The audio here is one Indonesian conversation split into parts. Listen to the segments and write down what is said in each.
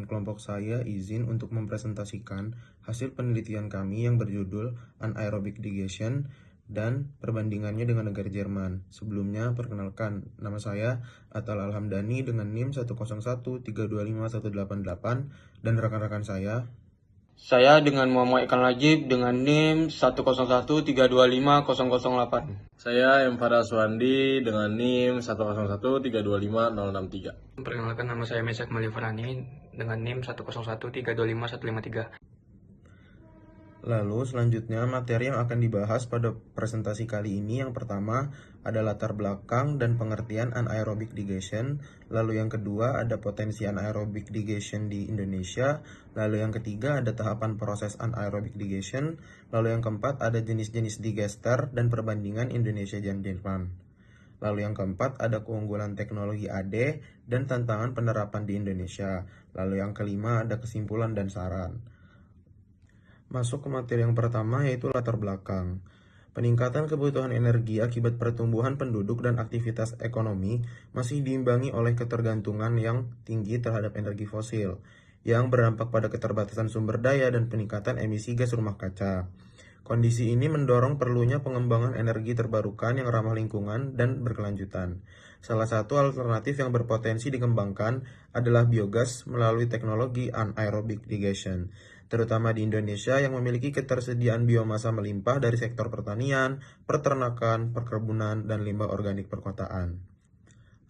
kelompok saya izin untuk mempresentasikan hasil penelitian kami yang berjudul Anaerobic Digestion dan perbandingannya dengan negara Jerman. Sebelumnya, perkenalkan, nama saya Atal Alhamdani dengan NIM 101325188 dan rekan-rekan saya. Saya dengan Muhammad Ikan Najib dengan NIM 101325008. Saya M. Farah Suwandi dengan NIM 101325063. Perkenalkan, nama saya Mesak Malifarani dengan NIM 101325153. Lalu selanjutnya materi yang akan dibahas pada presentasi kali ini yang pertama ada latar belakang dan pengertian anaerobic digestion, lalu yang kedua ada potensi anaerobic digestion di Indonesia, lalu yang ketiga ada tahapan proses anaerobic digestion, lalu yang keempat ada jenis-jenis digester dan perbandingan Indonesia dan Jerman. Lalu yang keempat ada keunggulan teknologi AD dan tantangan penerapan di Indonesia. Lalu yang kelima ada kesimpulan dan saran. Masuk ke materi yang pertama yaitu latar belakang. Peningkatan kebutuhan energi akibat pertumbuhan penduduk dan aktivitas ekonomi masih diimbangi oleh ketergantungan yang tinggi terhadap energi fosil, yang berdampak pada keterbatasan sumber daya dan peningkatan emisi gas rumah kaca. Kondisi ini mendorong perlunya pengembangan energi terbarukan yang ramah lingkungan dan berkelanjutan. Salah satu alternatif yang berpotensi dikembangkan adalah biogas melalui teknologi anaerobic digestion, terutama di Indonesia yang memiliki ketersediaan biomasa melimpah dari sektor pertanian, peternakan, perkebunan, dan limbah organik perkotaan.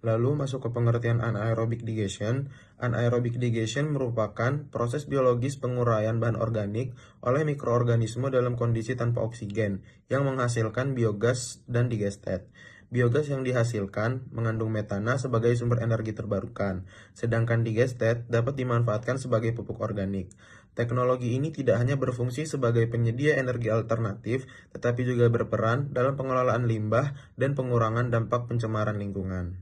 Lalu masuk ke pengertian anaerobic digestion. Anaerobic digestion merupakan proses biologis penguraian bahan organik oleh mikroorganisme dalam kondisi tanpa oksigen yang menghasilkan biogas dan digestat. Biogas yang dihasilkan mengandung metana sebagai sumber energi terbarukan, sedangkan digestat dapat dimanfaatkan sebagai pupuk organik. Teknologi ini tidak hanya berfungsi sebagai penyedia energi alternatif, tetapi juga berperan dalam pengelolaan limbah dan pengurangan dampak pencemaran lingkungan.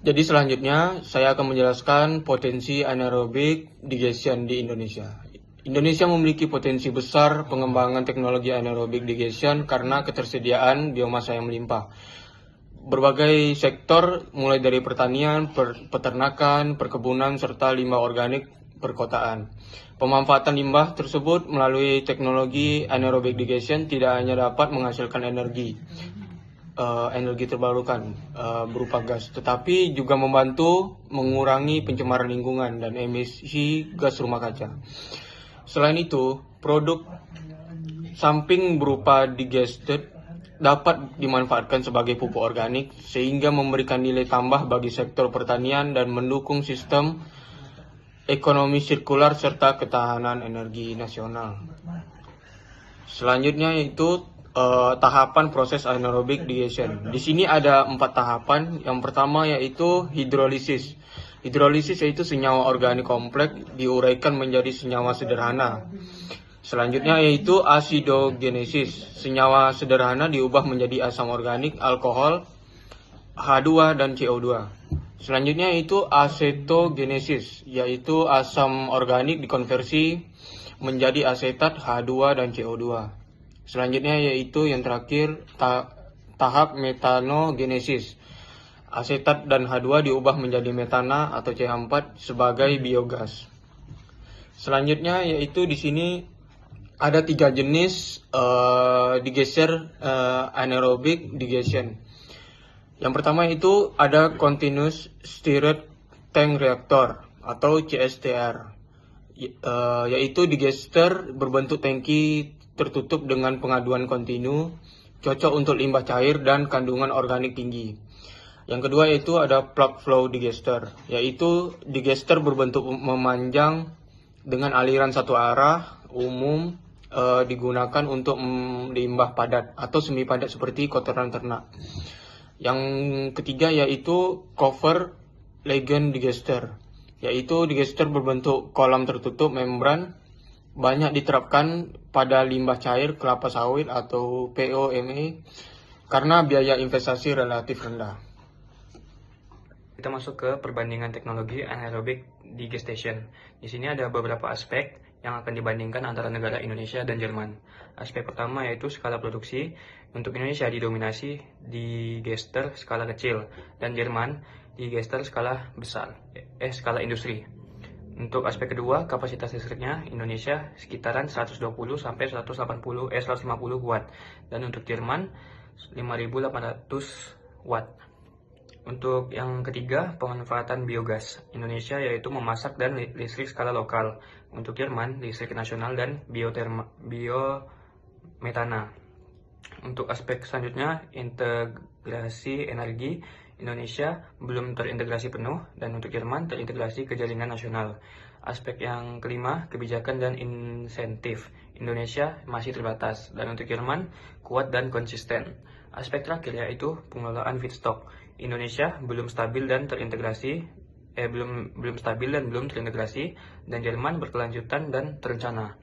Jadi selanjutnya saya akan menjelaskan potensi anaerobic digestion di Indonesia. Indonesia memiliki potensi besar pengembangan teknologi anaerobic digestion karena ketersediaan biomasa yang melimpah. Berbagai sektor mulai dari pertanian, peternakan, perkebunan, serta limbah organik perkotaan. Pemanfaatan limbah tersebut melalui teknologi anaerobic digestion tidak hanya dapat menghasilkan energi terbarukan berupa gas, tetapi juga membantu mengurangi pencemaran lingkungan dan emisi gas rumah kaca. Selain itu, produk samping berupa digested dapat dimanfaatkan sebagai pupuk organik sehingga memberikan nilai tambah bagi sektor pertanian dan mendukung sistem ekonomi sirkular serta ketahanan energi nasional. Selanjutnya yaitu tahapan proses anaerobic digestion. Di sini ada 4 tahapan. Yang pertama yaitu hidrolisis. Hidrolisis yaitu senyawa organik kompleks diuraikan menjadi senyawa sederhana. Selanjutnya yaitu acidogenesis. Senyawa sederhana diubah menjadi asam organik, alkohol, H2 dan CO2. Selanjutnya yaitu acetogenesis, yaitu asam organik dikonversi menjadi asetat, H2 dan CO2. Selanjutnya yaitu yang terakhir tahap metanogenesis. Asetat dan H2 diubah menjadi metana atau CH4 sebagai biogas. Selanjutnya yaitu di sini ada 3 jenis digester anaerobic digestion. Yang pertama itu ada continuous stirred tank reactor atau CSTR, yaitu digester berbentuk tangki tertutup dengan pengaduan kontinu, cocok untuk limbah cair dan kandungan organik tinggi. Yang kedua yaitu ada plug flow digester, yaitu digester berbentuk memanjang dengan aliran satu arah, umum digunakan untuk limbah padat atau semi padat seperti kotoran ternak. Yang ketiga yaitu cover legend digester, yaitu digester berbentuk kolam tertutup membran, banyak diterapkan pada limbah cair kelapa sawit atau POME karena biaya investasi relatif rendah. Kita masuk ke perbandingan teknologi anaerobic digestion. Di sini ada beberapa aspek yang akan dibandingkan antara negara Indonesia dan Jerman. Aspek pertama yaitu skala produksi. Untuk Indonesia didominasi digester skala kecil dan Jerman digester skala besar, skala industri. Untuk aspek kedua, kapasitas listriknya Indonesia sekitaran 120 sampai 150 watt dan untuk Jerman 5.800 watt. Untuk yang ketiga, pemanfaatan biogas Indonesia yaitu memasak dan listrik skala lokal. Untuk Jerman, listrik nasional dan biometana. Untuk aspek selanjutnya, integrasi energi Indonesia belum terintegrasi penuh dan untuk Jerman terintegrasi ke jaringan nasional. Aspek yang kelima, kebijakan dan insentif Indonesia masih terbatas dan untuk Jerman kuat dan konsisten. Aspek terakhir yaitu pengelolaan feedstock. Indonesia belum stabil dan terintegrasi dan Jerman berkelanjutan dan terencana.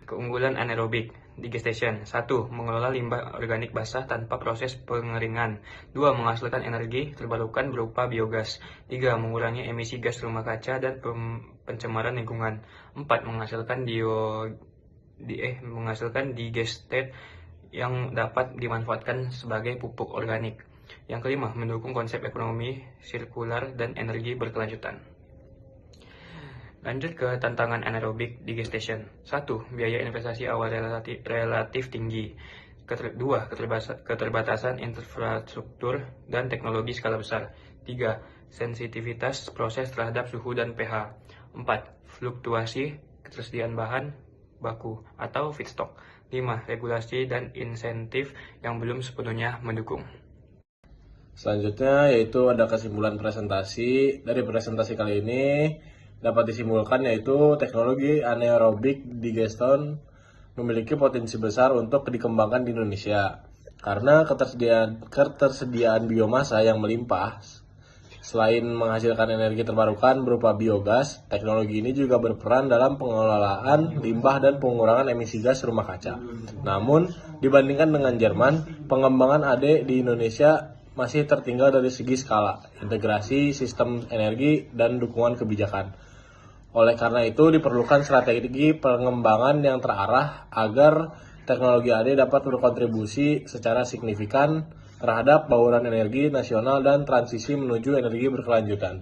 Keunggulan anaerobik digestation. 1. Mengelola limbah organik basah tanpa proses pengeringan. 2. Menghasilkan energi terbarukan berupa biogas. 3. Mengurangi emisi gas rumah kaca dan pencemaran lingkungan. 4. Menghasilkan digestate yang dapat dimanfaatkan sebagai pupuk organik. Yang kelima, mendukung konsep ekonomi sirkular dan energi berkelanjutan. Lanjut ke tantangan anaerobik digestation. 1. Biaya investasi awal relatif tinggi. 2. Keterbatasan infrastruktur dan teknologi skala besar. 3. Sensitivitas proses terhadap suhu dan pH. 4. Fluktuasi ketersediaan bahan baku atau feedstock. 5. Regulasi dan insentif yang belum sepenuhnya mendukung. Selanjutnya yaitu ada kesimpulan presentasi. Dari presentasi kali ini dapat disimpulkan yaitu teknologi anaerobic digestion memiliki potensi besar untuk dikembangkan di Indonesia karena ketersediaan biomasa yang melimpah. Selain menghasilkan energi terbarukan berupa biogas, teknologi ini juga berperan dalam pengelolaan limbah dan pengurangan emisi gas rumah kaca. Namun, dibandingkan dengan Jerman, pengembangan AD di Indonesia masih tertinggal dari segi skala, integrasi, sistem energi, dan dukungan kebijakan. Oleh karena itu, diperlukan strategi pengembangan yang terarah agar teknologi AD dapat berkontribusi secara signifikan terhadap bauran energi nasional dan transisi menuju energi berkelanjutan.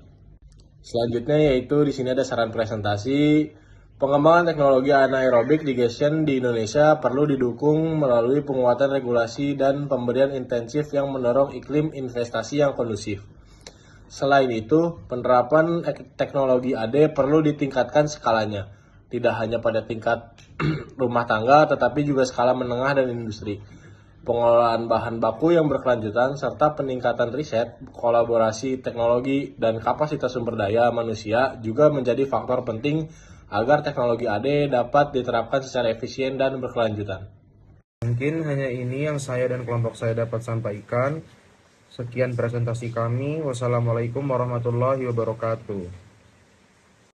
Selanjutnya yaitu di sini ada saran presentasi. Pengembangan teknologi anaerobic digestion di Indonesia perlu didukung melalui penguatan regulasi dan pemberian intensif yang mendorong iklim investasi yang kondusif. Selain itu, penerapan teknologi AD perlu ditingkatkan skalanya, tidak hanya pada tingkat rumah tangga tetapi juga skala menengah dan industri. Pengelolaan bahan baku yang berkelanjutan serta peningkatan riset, kolaborasi teknologi, dan kapasitas sumber daya manusia juga menjadi faktor penting agar teknologi AD dapat diterapkan secara efisien dan berkelanjutan. Mungkin hanya ini yang saya dan kelompok saya dapat sampaikan. Sekian presentasi kami. Wassalamualaikum warahmatullahi wabarakatuh.